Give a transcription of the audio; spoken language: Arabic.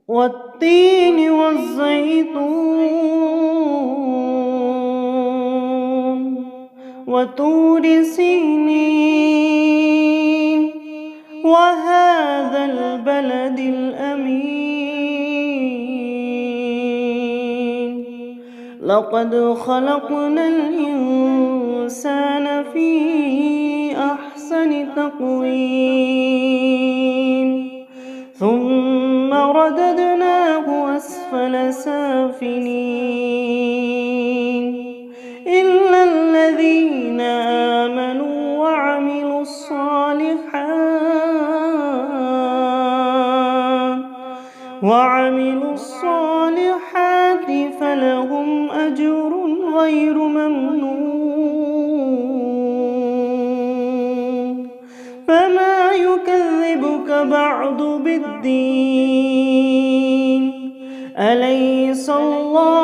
والتين والزيتون وطور سينين وهذا البلد الأمين لقد خلقنا الإنسان في أحسن تقويم ثم رددناه أسفل سافلين إلا الذين آمنوا وعملوا الصالحات فلهم أجر غير ممنون فما يكذبك بعد بالدين أليس الله